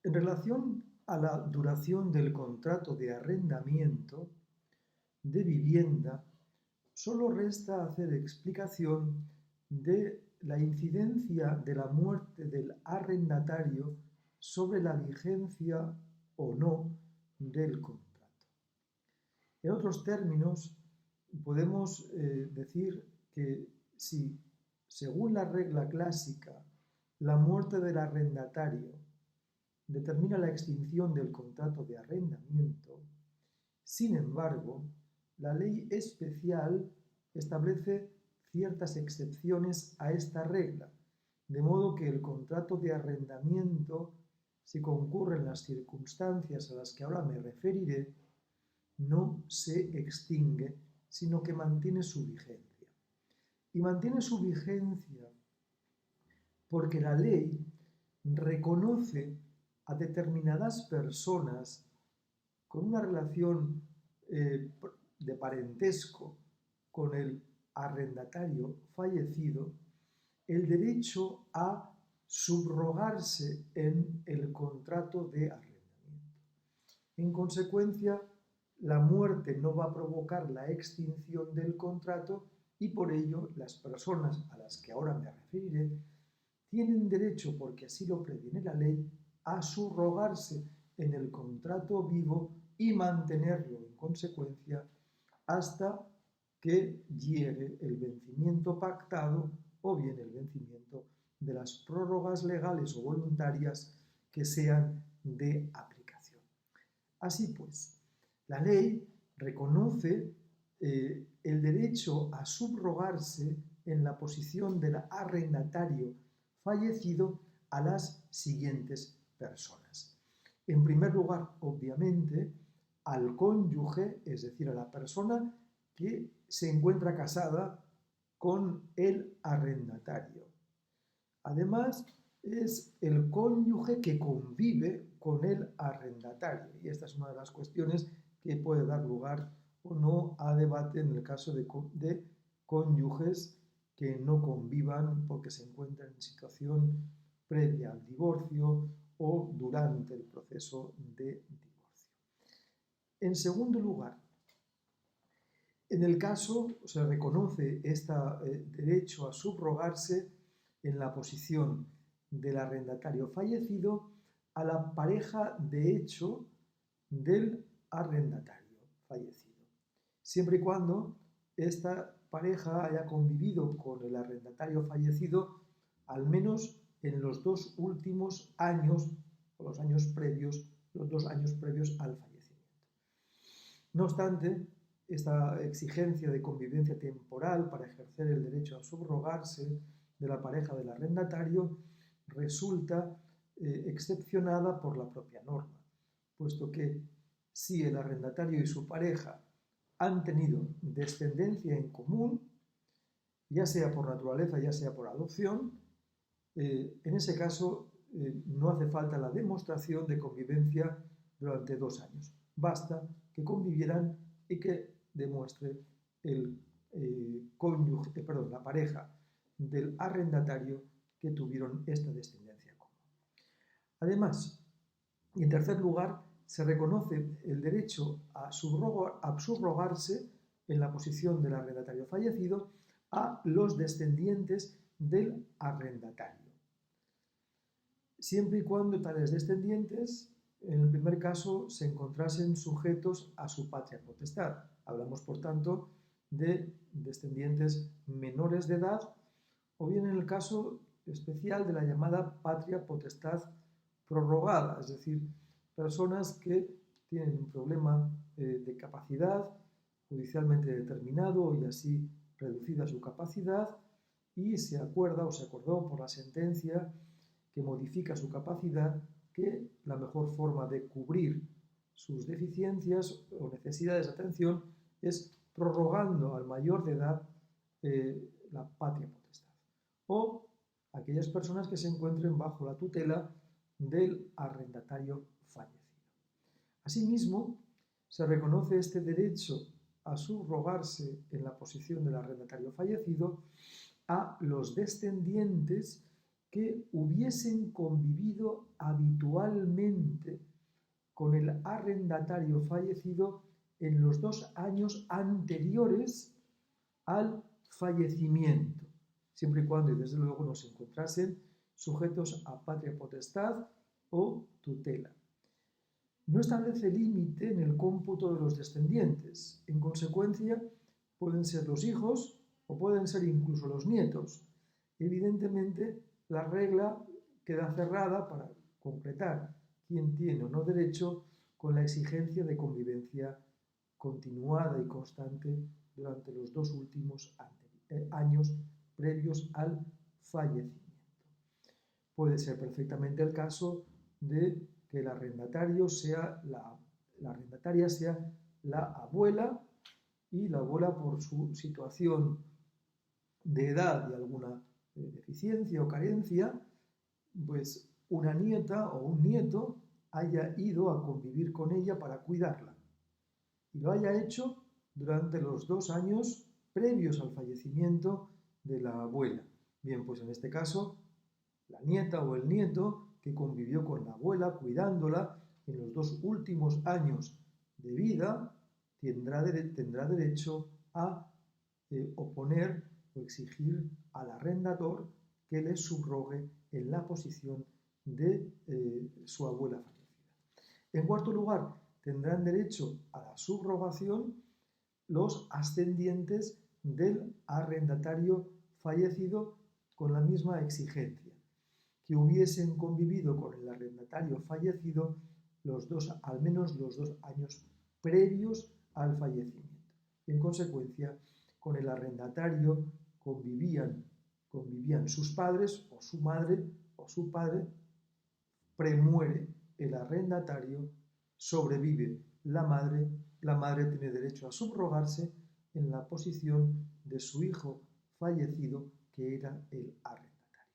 En relación a la duración del contrato de arrendamiento de vivienda, solo resta hacer explicación de la incidencia de la muerte del arrendatario sobre la vigencia o no del contrato. En otros términos, podemos decir que si, según la regla clásica, la muerte del arrendatario determina la extinción del contrato de arrendamiento, sin embargo, la ley especial establece ciertas excepciones a esta regla, de modo que el contrato de arrendamiento, si concurren las circunstancias a las que ahora me referiré, no se extingue, sino que mantiene su vigencia. Y mantiene su vigencia porque la ley reconoce a determinadas personas con una relación de parentesco con el arrendatario fallecido el derecho a subrogarse en el contrato de arrendamiento. En consecuencia, la muerte no va a provocar la extinción del contrato y por ello las personas a las que ahora me referiré tienen derecho, porque así lo previene la ley, a subrogarse en el contrato vivo y mantenerlo en consecuencia hasta que llegue el vencimiento pactado o bien el vencimiento de las prórrogas legales o voluntarias que sean de aplicación. Así pues, la ley reconoce el derecho a subrogarse en la posición del arrendatario fallecido a las siguientes personas. En primer lugar, obviamente, al cónyuge, es decir, a la persona que se encuentra casada con el arrendatario. Además, es el cónyuge que convive con el arrendatario. Y esta es una de las cuestiones que puede dar lugar o no a debate en el caso de cónyuges que no convivan porque se encuentran en situación previa al divorcio o durante el proceso de divorcio. En segundo lugar, en el caso se reconoce este derecho a subrogarse en la posición del arrendatario fallecido a la pareja de hecho del arrendatario fallecido, siempre y cuando esta pareja haya convivido con el arrendatario fallecido al menos en los 2 últimos años o los 2 años previos al fallecimiento. No obstante, esta exigencia de convivencia temporal para ejercer el derecho a subrogarse de la pareja del arrendatario resulta excepcionada por la propia norma, puesto que si el arrendatario y su pareja han tenido descendencia en común, ya sea por naturaleza, ya sea por adopción, en ese caso no hace falta la demostración de convivencia durante 2 años. Basta que convivieran y que demuestre la pareja del arrendatario que tuvieron esta descendencia común. Además, y en tercer lugar, se reconoce el derecho a subrogarse en la posición del arrendatario fallecido a los descendientes del arrendatario, siempre y cuando tales descendientes, en el primer caso, se encontrasen sujetos a su patria potestad. Hablamos, por tanto, de descendientes menores de edad, o bien en el caso especial de la llamada patria potestad prorrogada, es decir, personas que tienen un problema de capacidad judicialmente determinado y así reducida su capacidad, y se acuerda o se acordó por la sentencia que modifica su capacidad que la mejor forma de cubrir sus deficiencias o necesidades de atención es prorrogando al mayor de edad la patria potestad. O aquellas personas que se encuentren bajo la tutela del arrendatario fallecido. Asimismo, se reconoce este derecho a subrogarse en la posición del arrendatario fallecido a los descendientes que hubiesen convivido habitualmente con el arrendatario fallecido en los 2 años anteriores al fallecimiento, siempre y cuando, y desde luego, no se encontrasen sujetos a patria potestad o tutela. No establece límite en el cómputo de los descendientes. En consecuencia, pueden ser los hijos o pueden ser incluso los nietos. Evidentemente, la regla queda cerrada para concretar quién tiene o no derecho con la exigencia de convivencia continuada y constante durante los 2 últimos años previos al fallecimiento. Puede ser perfectamente el caso de que el arrendatario sea la arrendataria sea la abuela, y la abuela, por su situación de edad y alguna deficiencia o carencia, pues una nieta o un nieto haya ido a convivir con ella para cuidarla y lo haya hecho durante los 2 años previos al fallecimiento de la abuela. Bien, pues en este caso, la nieta o el nieto que convivió con la abuela cuidándola en los 2 últimos años de vida tendrá derecho a oponer o exigir al arrendador que le subrogue en la posición de su abuela fallecida. En cuarto lugar, tendrán derecho a la subrogación los ascendientes del arrendatario fallecido con la misma exigencia, que hubiesen convivido con el arrendatario fallecido al menos los 2 años previos al fallecimiento. En consecuencia, con el arrendatario convivían sus padres o su madre o su padre, premuere el arrendatario, sobrevive la madre tiene derecho a subrogarse en la posición de su hijo fallecido, que era el arrendatario.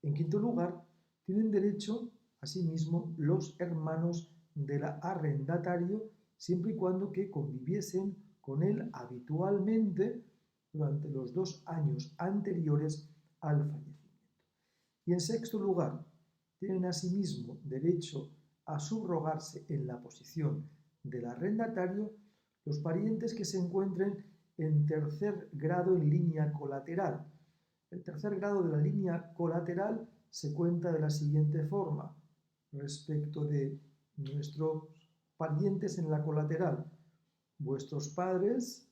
En quinto lugar, tienen derecho, asimismo, los hermanos del arrendatario, siempre y cuando que conviviesen con él habitualmente durante los 2 años anteriores al fallecimiento. Y en sexto lugar, tienen asimismo derecho a subrogarse en la posición del arrendatario los parientes que se encuentren en tercer grado en línea colateral. El tercer grado de la línea colateral se cuenta de la siguiente forma respecto de nuestros parientes en la colateral: vuestros padres,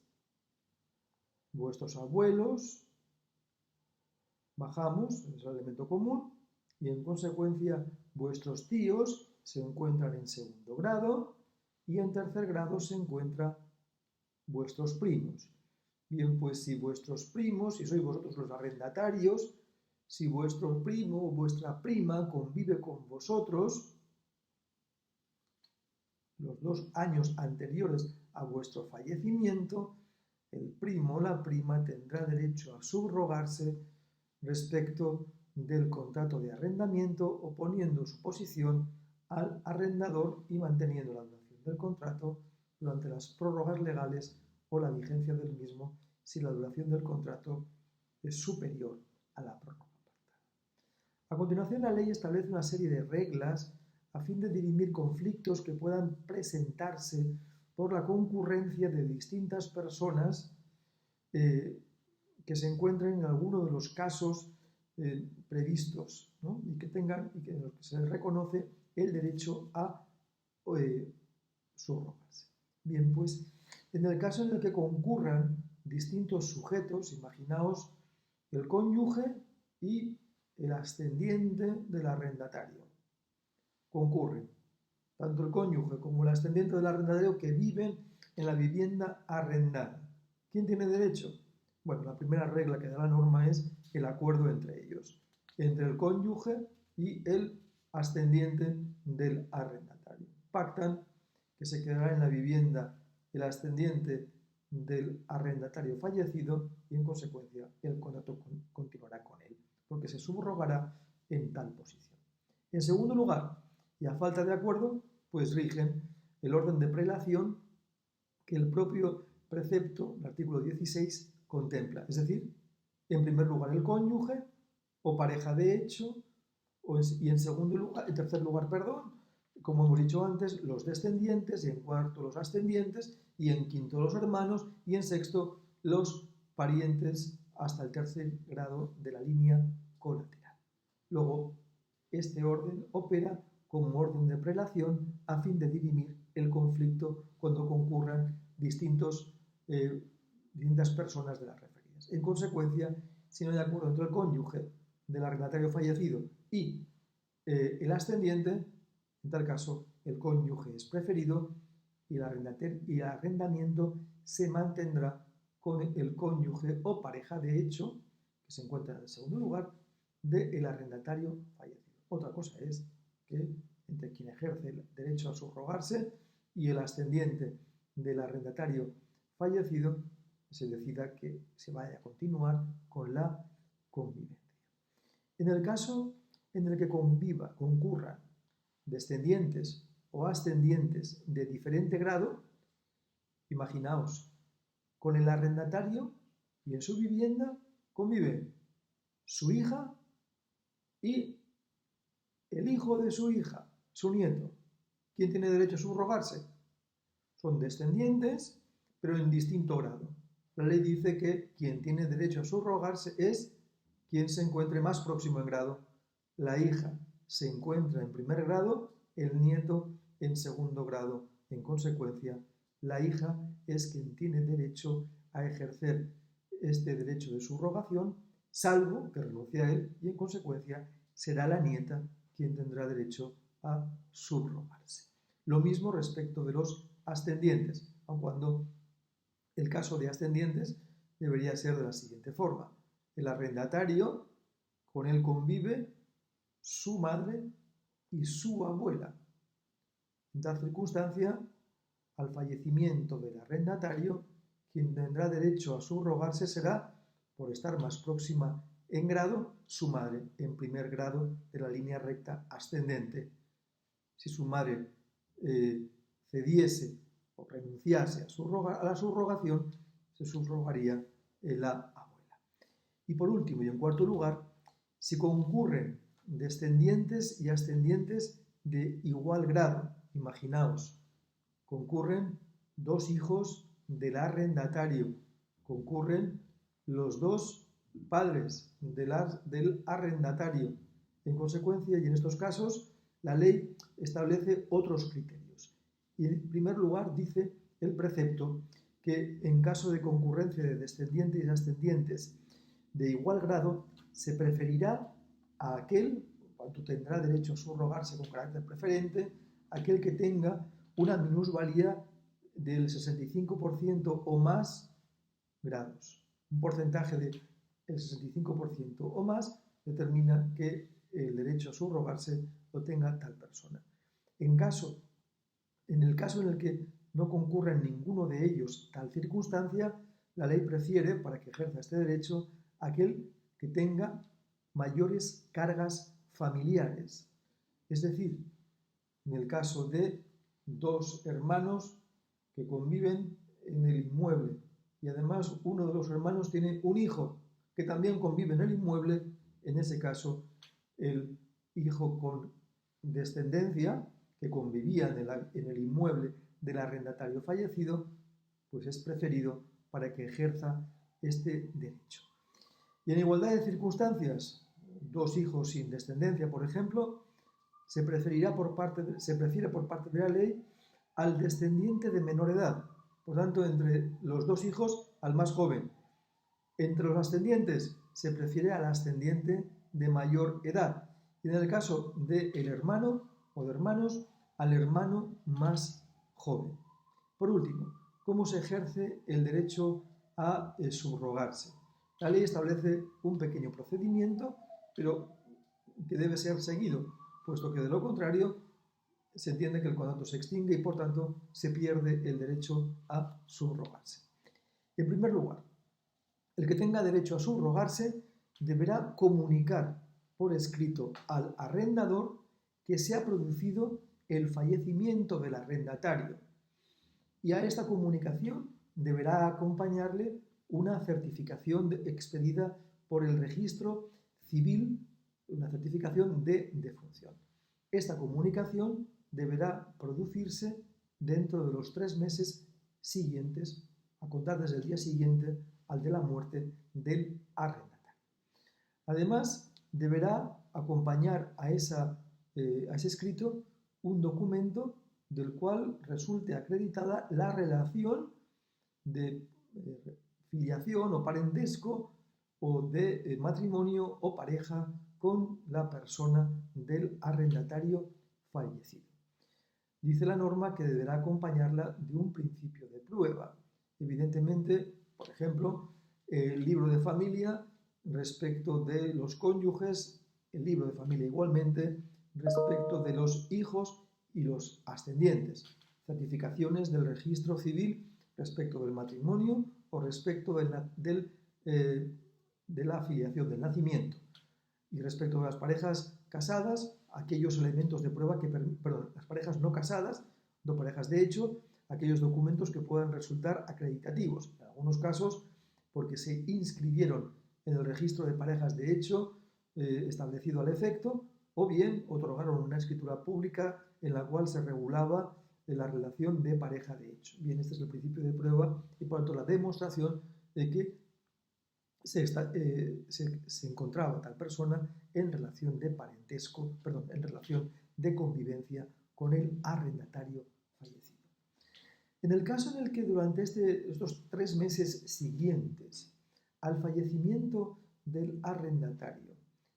vuestros abuelos, bajamos, es el elemento común, y en consecuencia vuestros tíos se encuentran en segundo grado, y en tercer grado se encuentran vuestros primos. Bien, pues si vuestros primos, si sois vosotros los arrendatarios, si vuestro primo o vuestra prima convive con vosotros los 2 años anteriores a vuestro fallecimiento, el primo o la prima tendrá derecho a subrogarse respecto del contrato de arrendamiento, oponiendo su posición al arrendador y manteniendo la duración del contrato durante las prórrogas legales o la vigencia del mismo, si la duración del contrato es superior a la prórroga pactada. A continuación, la ley establece una serie de reglas a fin de dirimir conflictos que puedan presentarse por la concurrencia de distintas personas que se encuentren en alguno de los casos previstos, ¿no? y que en los que se les reconoce el derecho a subrogarse. Bien, pues en el caso en el que concurran distintos sujetos, imaginaos el cónyuge y el ascendiente del arrendatario. Concurren tanto el cónyuge como el ascendiente del arrendatario que viven en la vivienda arrendada. ¿Quién tiene derecho? Bueno, la primera regla que da la norma es el acuerdo entre ellos, entre el cónyuge y el ascendiente del arrendatario. Pactan que se quedará en la vivienda el ascendiente del arrendatario fallecido y, en consecuencia, el contrato continuará con él, porque se subrogará en tal posición. En segundo lugar, y a falta de acuerdo, pues rigen el orden de prelación que el propio precepto, el artículo 16, contempla. Es decir, en primer lugar el cónyuge, o pareja de hecho, y en tercer lugar, como hemos dicho antes, los descendientes, y en cuarto los ascendientes, y en quinto los hermanos, y en sexto los parientes hasta el tercer grado de la línea colateral. Luego, este orden opera como orden de prelación a fin de dirimir el conflicto cuando concurran distintas personas de las referidas. En consecuencia, si no hay acuerdo entre el cónyuge del arrendatario fallecido y el ascendiente, en tal caso el cónyuge es preferido y el arrendamiento se mantendrá con el cónyuge o pareja de hecho, que se encuentra en el segundo lugar, del arrendatario fallecido. Otra cosa es que entre quien ejerce el derecho a subrogarse y el ascendiente del arrendatario fallecido se decida que se vaya a continuar con la convivencia. En el caso en el que concurran descendientes o ascendientes de diferente grado, imaginaos, con el arrendatario y en su vivienda conviven su hija y el hijo de su hija, su nieto. ¿Quién tiene derecho a subrogarse? Son descendientes, pero en distinto grado. La ley dice que quien tiene derecho a subrogarse es quien se encuentre más próximo en grado. La hija se encuentra en primer grado, el nieto en segundo grado. En consecuencia, la hija es quien tiene derecho a ejercer este derecho de subrogación, salvo que renuncie a él, y en consecuencia será la nieta quien tendrá derecho a subrogarse. Lo mismo respecto de los ascendientes, aun cuando el caso de ascendientes debería ser de la siguiente forma. El arrendatario, con él convive su madre y su abuela. En tal circunstancia, al fallecimiento del arrendatario, quien tendrá derecho a subrogarse será, por estar más próxima en grado, su madre, en primer grado de la línea recta ascendente. Si su madre cediese o renunciase a la subrogación, se subrogaría la abuela. Y por último, y en cuarto lugar, si concurren descendientes y ascendientes de igual grado, imaginaos, concurren dos hijos del arrendatario, concurren los dos padres del arrendatario. En consecuencia, y en estos casos, la ley establece otros criterios. Y en primer lugar dice el precepto que en caso de concurrencia de descendientes y ascendientes de igual grado, se preferirá a aquel, cuanto tendrá derecho a subrogarse con carácter preferente, aquel que tenga una minusvalía del 65% o más grados. Un porcentaje del 65% o más determina que el derecho a subrogarse lo tenga tal persona. En el caso en el que no concurra en ninguno de ellos tal circunstancia, la ley prefiere, para que ejerza este derecho, aquel que tenga mayores cargas familiares. Es decir, en el caso de dos hermanos que conviven en el inmueble y además uno de los hermanos tiene un hijo que también convive en el inmueble, en ese caso el hijo con descendencia que convivía en el inmueble del arrendatario fallecido, pues es preferido para que ejerza este derecho. Y en igualdad de circunstancias, dos hijos sin descendencia, por ejemplo, se prefiere por parte de la ley al descendiente de menor edad. Por tanto, entre los dos hijos, al más joven. Entre los ascendientes, se prefiere al ascendiente de mayor edad. Y en el caso del hermano o de hermanos, al hermano más joven. Por último, ¿cómo se ejerce el derecho a subrogarse? La ley establece un pequeño procedimiento, pero que debe ser seguido, puesto que de lo contrario se entiende que el contrato se extingue y por tanto se pierde el derecho a subrogarse. En primer lugar, el que tenga derecho a subrogarse deberá comunicar por escrito al arrendador que se ha producido el fallecimiento del arrendatario y a esta comunicación deberá acompañarle una certificación expedida por el registro civil, una certificación de defunción. Esta comunicación deberá producirse dentro de los 3 meses siguientes, a contar desde el día siguiente al de la muerte del arrendatario. Además, deberá acompañar a ese escrito un documento del cual resulte acreditada la relación de filiación o parentesco o de matrimonio o pareja con la persona del arrendatario fallecido. Dice la norma que deberá acompañarla de un principio de prueba. Evidentemente, por ejemplo, el libro de familia respecto de los cónyuges, el libro de familia igualmente respecto de los hijos y los ascendientes, certificaciones del registro civil respecto del matrimonio o respecto de la afiliación, del nacimiento. Y respecto de las parejas casadas, aquellos elementos de prueba las parejas no casadas, no parejas de hecho, aquellos documentos que puedan resultar acreditativos. En algunos casos, porque se inscribieron en el registro de parejas de hecho establecido al efecto, o bien otorgaron una escritura pública en la cual se regulaba la relación de pareja de hecho. Bien, este es el principio de prueba y por lo tanto la demostración de que se encontraba tal persona en relación de parentesco, en relación de convivencia con el arrendatario fallecido. En el caso en el que durante estos 3 meses siguientes al fallecimiento del arrendatario,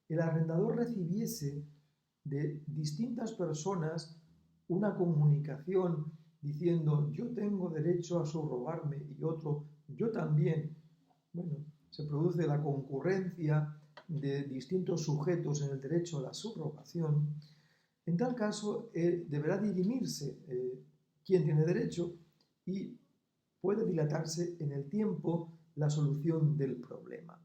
el arrendador recibiese de distintas personas una comunicación diciendo yo tengo derecho a subrogarme y otro yo también, bueno, se produce la concurrencia de distintos sujetos en el derecho a la subrogación, en tal caso deberá dirimirse quién tiene derecho y puede dilatarse en el tiempo la solución del problema.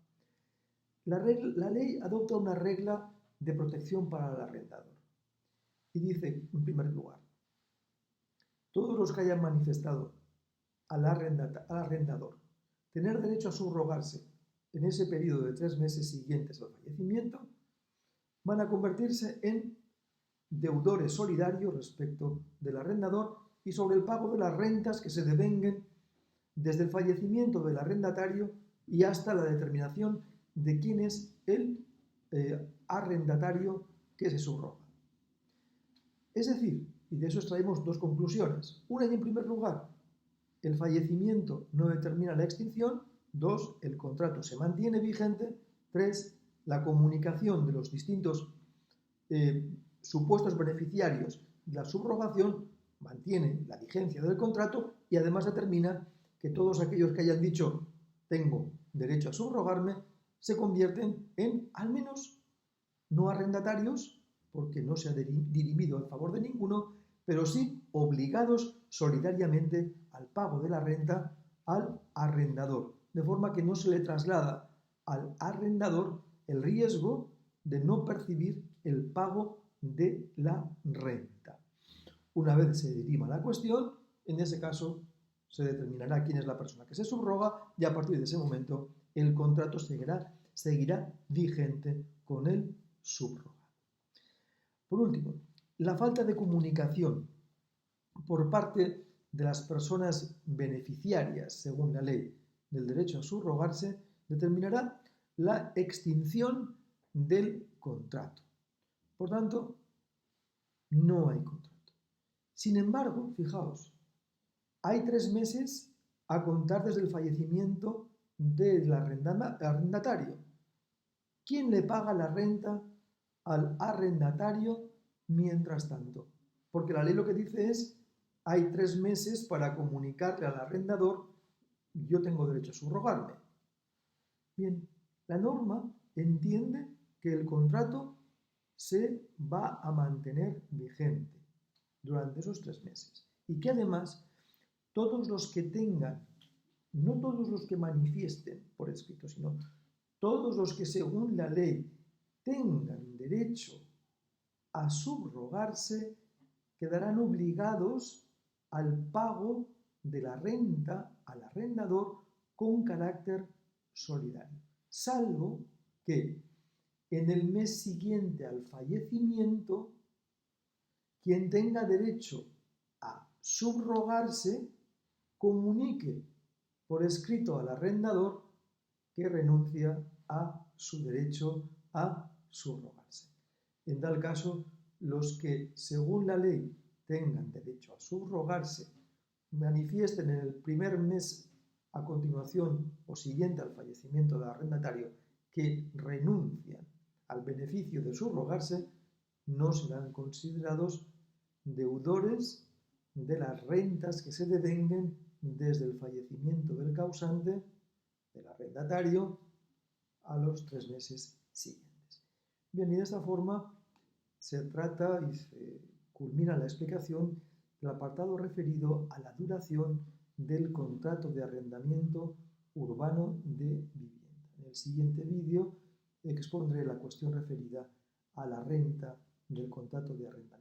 La ley adopta una regla de protección para el arrendador y dice, en primer lugar, todos los que hayan manifestado al arrendador tener derecho a subrogarse en ese periodo de 3 meses siguientes al fallecimiento, van a convertirse en deudores solidarios respecto del arrendador y sobre el pago de las rentas que se devenguen desde el fallecimiento del arrendatario y hasta la determinación de quién es el arrendatario que se subroga. Es decir, y de eso extraemos 2 conclusiones. Una, y en primer lugar, el fallecimiento no determina la extinción. 2, el contrato se mantiene vigente. 3, la comunicación de los distintos supuestos beneficiarios de la subrogación mantiene la vigencia del contrato y además determina que todos aquellos que hayan dicho tengo derecho a subrogarme se convierten en, al menos, no arrendatarios, porque no se ha dirimido en favor de ninguno, pero sí obligados solidariamente al pago de la renta al arrendador, de forma que no se le traslada al arrendador el riesgo de no percibir el pago de la renta. Una vez se dirima la cuestión, en ese caso se determinará quién es la persona que se subroga y a partir de ese momento el contrato seguirá vigente con el subrogado. Por último, la falta de comunicación por parte de las personas beneficiarias, según la ley del derecho a subrogarse, determinará la extinción del contrato. Por tanto, no hay contrato. Sin embargo, fijaos, hay 3 meses a contar desde el fallecimiento del arrendatario. ¿Quién le paga la renta al arrendatario mientras tanto? Porque la ley lo que dice es, hay 3 meses para comunicarle al arrendador, yo tengo derecho a subrogarme. Bien, la norma entiende que el contrato se va a mantener vigente durante esos 3 meses y que además todos los que tengan, no todos los que manifiesten por escrito, sino todos los que según la ley tengan derecho a subrogarse, quedarán obligados al pago de la renta al arrendador con carácter solidario, salvo que en el mes siguiente al fallecimiento, quien tenga derecho a subrogarse comunique por escrito al arrendador que renuncia a su derecho a subrogarse. En tal caso, los que, según la ley, tengan derecho a subrogarse, manifiesten en el primer mes a continuación o siguiente al fallecimiento del arrendatario que renuncian al beneficio de subrogarse, no serán considerados deudores de las rentas que se devenguen desde el fallecimiento del causante, del arrendatario, a los 3 meses siguientes. Bien, y de esta forma se trata y se culmina la explicación del apartado referido a la duración del contrato de arrendamiento urbano de vivienda. En el siguiente vídeo expondré la cuestión referida a la renta del contrato de arrendamiento.